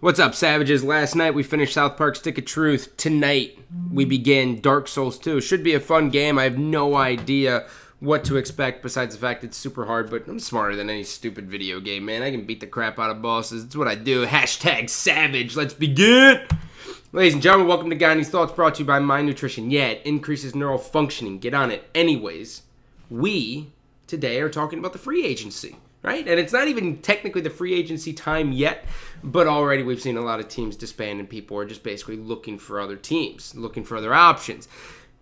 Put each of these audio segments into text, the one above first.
What's up, Savages? Last night we finished South Park Stick of Truth. Tonight we begin Dark Souls 2. Should be a fun game. I have no idea what to expect besides the fact it's super hard, but I'm smarter than any stupid video game, man. I can beat the crap out of bosses. It's what I do. Hashtag Savage. Let's begin! Ladies and gentlemen, welcome to Guy Needs Thoughts, brought to you by My Nutrition. Yeah, it increases neural functioning. Get on it. Anyways, we today are talking about the free agency, right? And it's not even technically the free agency time yet, but already we've seen a lot of teams disband and people are just basically looking for other teams, looking for other options.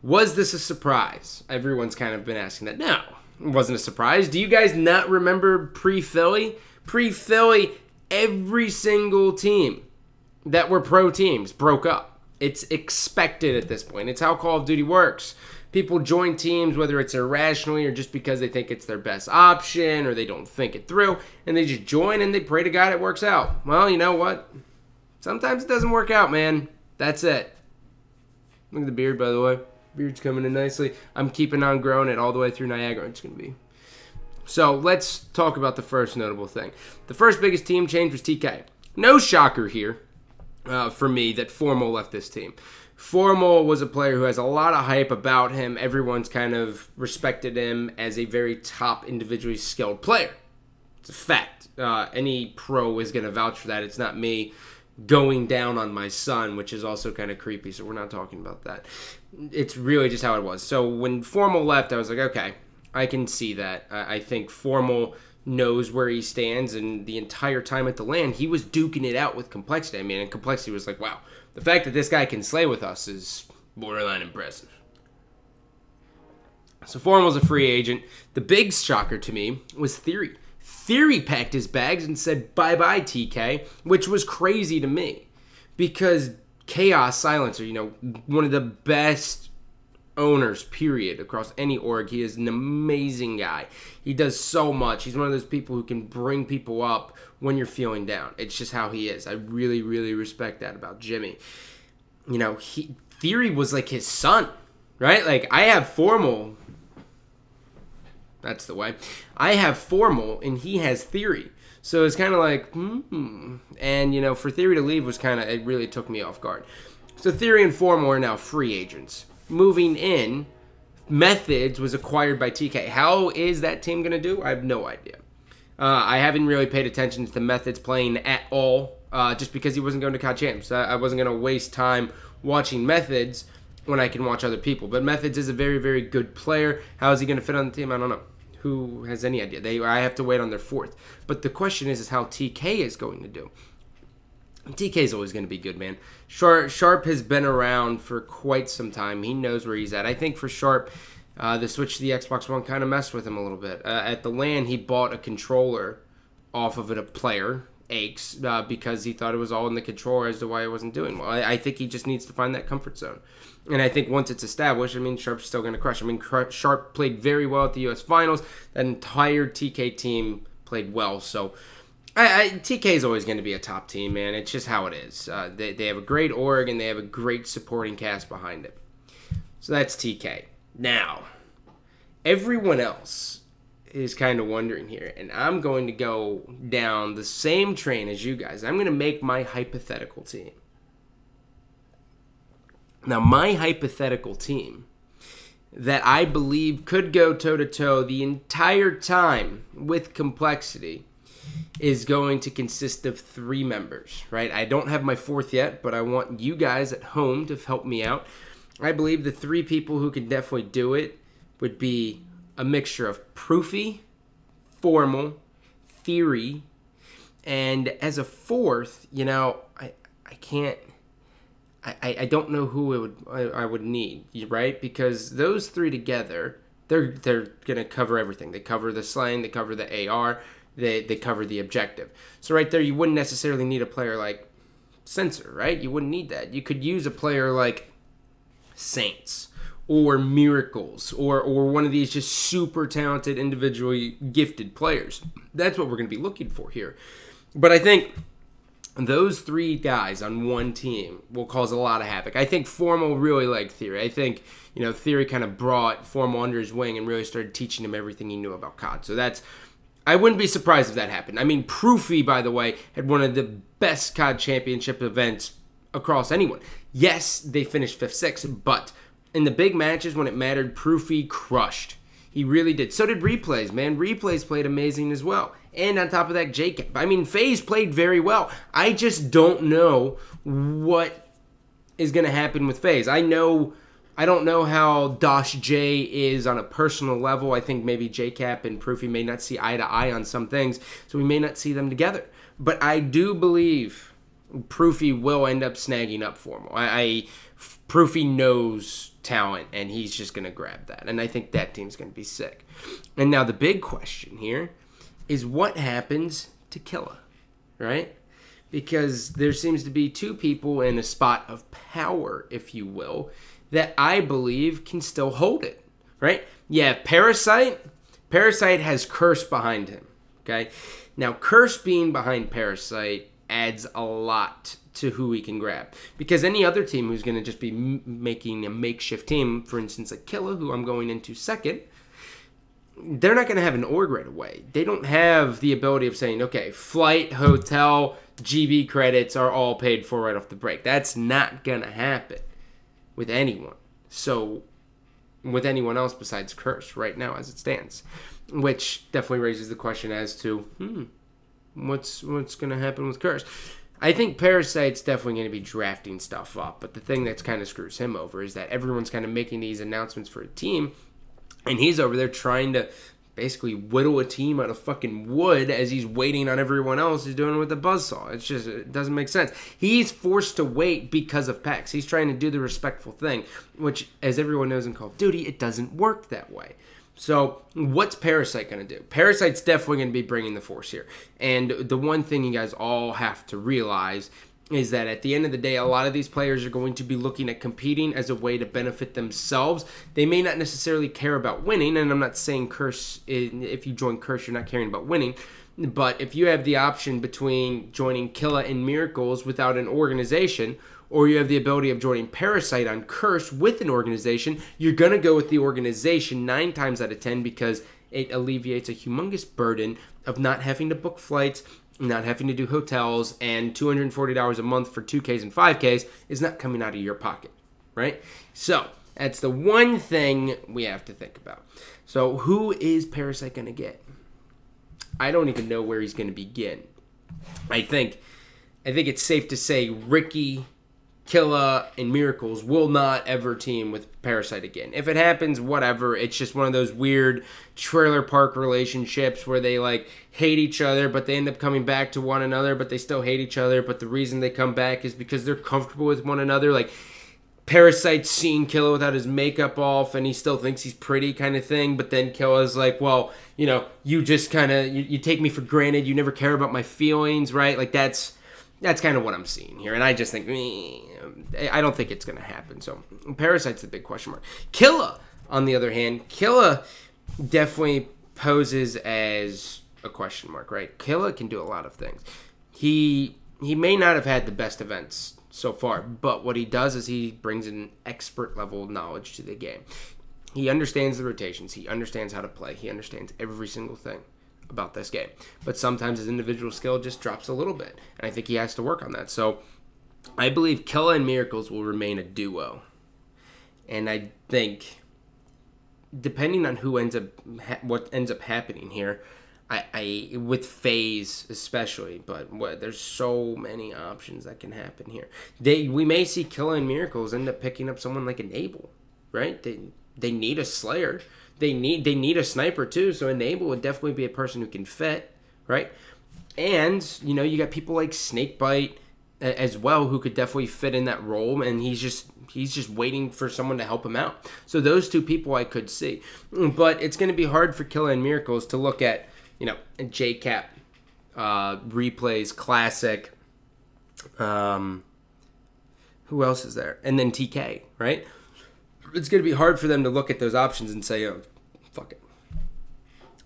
Was this a surprise? Everyone's kind of been asking that. No, it wasn't a surprise. Do you guys not remember pre-Philly? Pre-Philly, every single team that were pro teams broke up. It's expected at this point. It's how Call of Duty works. People join teams, whether it's irrationally or just because they think it's their best option or they don't think it through, and they just join and they pray to God it works out. Well, you know what? Sometimes it doesn't work out, man. That's it. Look at the beard, by the way. Beard's coming in nicely. I'm keeping on growing it all the way through Niagara. It's going to be. So let's talk about the first notable thing. The first biggest team change was TK. No shocker here for me that Formal left this team. Formal was a player who has a lot of hype about him. Everyone's kind of respected him as a very top individually skilled player. It's a fact. Any pro is going to vouch for that. It's not me going down on my son, which is also kind of creepy, so we're not talking about that. It's really just how it was. So when Formal left, I was like, okay, I can see that. I think Formal knows where he stands, and the entire time at the LAN, he was duking it out with Complexity. I mean, and Complexity was like, wow, the fact that this guy can slay with us is borderline impressive. So Formal's a free agent. The big shocker to me was Theory. Theory packed his bags and said, bye-bye, TK, which was crazy to me because Chaos Silencer, you know, one of the best owners, period, across any org. He is an amazing guy. He does so much. He's one of those people who can bring people up when you're feeling down. It's just how he is. I really, really respect that about Jimmy. You know, Theory was like his son, right? Like, I have Formal. That's the way. I have Formal, and he has Theory. So it's kind of like, And, you know, for Theory to leave was kind of, it really took me off guard. So Theory and Formal are now free agents. Moving in, Methods was acquired by TK. How is that team going to do? I have no idea. I haven't really paid attention to Methods playing at all, just because he wasn't going to COD Champs. I wasn't going to waste time watching Methods when I can watch other people. But Methods is a very, very good player. How is he going to fit on the team? I don't know. Who has any idea? I have to wait on their fourth. But the question is how TK is going to do. TK is always going to be good, man. Sharp has been around for quite some time. He knows where he's at. I think for Sharp, the switch to the Xbox One kind of messed with him a little bit. At the LAN, he bought a controller off of a player, Aches, because he thought it was all in the controller as to why it wasn't doing well. I think he just needs to find that comfort zone. And I think once it's established, I mean, Sharp's still going to crush. I mean, Sharp played very well at the U.S. Finals. That entire TK team played well. So TK is always going to be a top team, man. It's just how it is. They have a great org, and they have a great supporting cast behind it. So that's TK. Now, everyone else is kind of wondering here, and I'm going to go down the same train as you guys. I'm going to make my hypothetical team. Now, my hypothetical team that I believe could go toe-to-toe the entire time with Complexity is going to consist of 3 members, right? I don't have my fourth yet, but I want you guys at home to help me out. I believe the 3 people who can definitely do it would be a mixture of Proofy, Formal, Theory, and as a fourth, you know, I don't know who I would need, right? Because those 3 together, they're gonna cover everything. They cover the slaying, they cover the AR, they cover the objective. So right there, you wouldn't necessarily need a player like Sensor, right? You wouldn't need that. You could use a player like Saints or Miracles or one of these just super talented, individually gifted players. That's what we're gonna be looking for here. But I think those 3 guys on one team will cause a lot of havoc. I think Formal really liked Theory. I think, you know, Theory kind of brought Formal under his wing and really started teaching him everything he knew about COD. So that's I wouldn't be surprised if that happened. I mean, Proofy, by the way, had one of the best COD championship events across anyone. Yes, they finished 5th, 6th, but in the big matches when it mattered, Proofy crushed. He really did. So did Replays, man. Replays played amazing as well. And on top of that, Jacob. I mean, FaZe played very well. I just don't know what is going to happen with FaZe. I don't know how Dosh J is on a personal level. I think maybe JCap and Proofy may not see eye to eye on some things, so we may not see them together. But I do believe Proofy will end up snagging up for him. Proofy knows talent, and he's just going to grab that. And I think that team's going to be sick. And now the big question here is what happens to Killa, right? Because there seems to be two people in a spot of power, if you will, that I believe can still hold it, right? Yeah, Parasite has Curse behind him, okay? Now, Curse being behind Parasite adds a lot to who he can grab. Because any other team who's going to just be making a makeshift team, for instance, like Killa, who I'm going into second, they're not going to have an org right away. They don't have the ability of saying, okay, flight, hotel, GB credits are all paid for right off the break. That's not going to happen with anyone. So, with anyone else besides Curse right now as it stands. Which definitely raises the question as to, what's going to happen with Curse? I think Parasite's definitely going to be drafting stuff up. But the thing that's kind of screws him over is that everyone's kind of making these announcements for a team. And he's over there trying to basically whittle a team out of fucking wood as he's waiting on everyone else who's doing it with the buzzsaw. It doesn't make sense. He's forced to wait because of PAX. He's trying to do the respectful thing, which, as everyone knows in Call of Duty, it doesn't work that way. So, what's Parasite going to do? Parasite's definitely going to be bringing the force here. And the one thing you guys all have to realize is that at the end of the day, a lot of these players are going to be looking at competing as a way to benefit themselves. They may not necessarily care about winning, and I'm not saying Curse, if you join Curse, you're not caring about winning. But if you have the option between joining Killa and Miracles without an organization, or you have the ability of joining Parasite on Curse with an organization, you're going to go with the organization 9 times out of 10 because it alleviates a humongous burden of not having to book flights, not having to do hotels, and $240 a month for 2Ks and 5Ks is not coming out of your pocket, right? So, that's the one thing we have to think about. So, who is Parasite going to get? I don't even know where he's going to begin. I think it's safe to say Ricky, Killa, and Miracles will not ever team with Parasite again. If it happens, whatever. It's just one of those weird trailer park relationships where they like hate each other, but they end up coming back to one another, but they still hate each other. But the reason they come back is because they're comfortable with one another. Like Parasite's seeing Killa without his makeup off, and he still thinks he's pretty, kind of thing. But then Killa's like, well, you just kind of you take me for granted. You never care about my feelings, right? Like that's kind of what I'm seeing here. And I just think, I don't think it's going to happen. So, Parasite's the big question mark. Killa, on the other hand, Killa definitely poses as a question mark, right? Killa can do a lot of things. He may not have had the best events so far, but what he does is he brings an expert level of knowledge to the game. He understands the rotations. He understands how to play. He understands every single thing about this game. But sometimes his individual skill just drops a little bit. And I think he has to work on that. So I believe Killa and Miracles will remain a duo. And I think, depending on what ends up happening here, I with FaZe especially, but there's so many options that can happen here. We may see Killa and Miracles end up picking up someone like Enable, right? They need a Slayer. They need a sniper too, so Enable would definitely be a person who can fit, right? And, you got people like Snakebite as well who could definitely fit in that role, and he's just waiting for someone to help him out. So those two people I could see. But it's going to be hard for Killa and Miracles to look at, JCap, Replays, Classic, who else is there? And then TK, right? It's going to be hard for them to look at those options and say, oh, fuck it.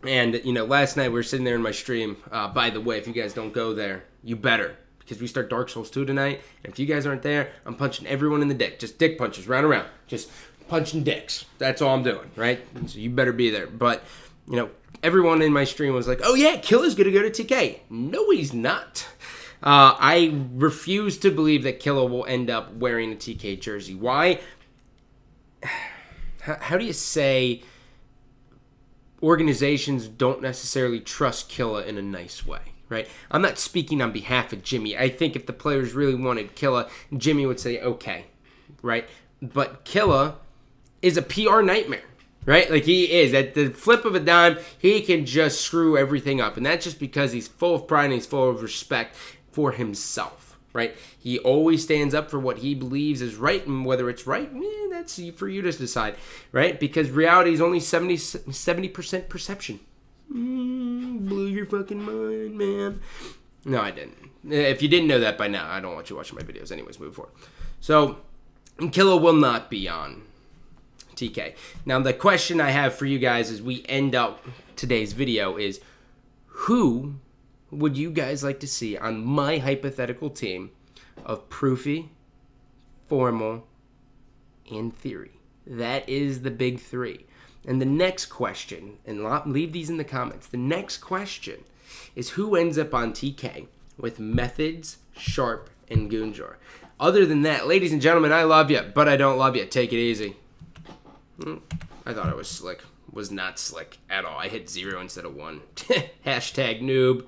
And, last night we were sitting there in my stream. By the way, if you guys don't go there, you better. Because we start Dark Souls 2 tonight. And if you guys aren't there, I'm punching everyone in the dick. Just dick punches, round and round. Just punching dicks. That's all I'm doing, right? So you better be there. But you know, everyone in my stream was like, oh yeah, Killa's going to go to TK. No, he's not. I refuse to believe that Killa will end up wearing a TK jersey. Why? How do you say organizations don't necessarily trust Killa in a nice way, right? I'm not speaking on behalf of Jimmy. I think if the players really wanted Killa, Jimmy would say, okay, right? But Killa is a PR nightmare, right? Like he is. At the flip of a dime, he can just screw everything up. And that's just because he's full of pride and he's full of respect for himself, right? He always stands up for what he believes is right, and whether it's right, that's for you to decide, right? Because reality is only 70% perception. Blew your fucking mind, man. No, I didn't. If you didn't know that by now, I don't want you watching my videos anyways, move forward. So, Killa will not be on TK. Now, the question I have for you guys as we end up today's video is, who would you guys like to see on my hypothetical team of Proofy, Formal, and Theory? That is the big three. And the next question, and leave these in the comments, the next question is who ends up on TK with Methods, Sharp, and Goonjar. Other than that, ladies and gentlemen, I love you, but I don't love you. Take it easy. I thought I was slick. Was not slick at all. I hit 0 instead of 1. Hashtag noob.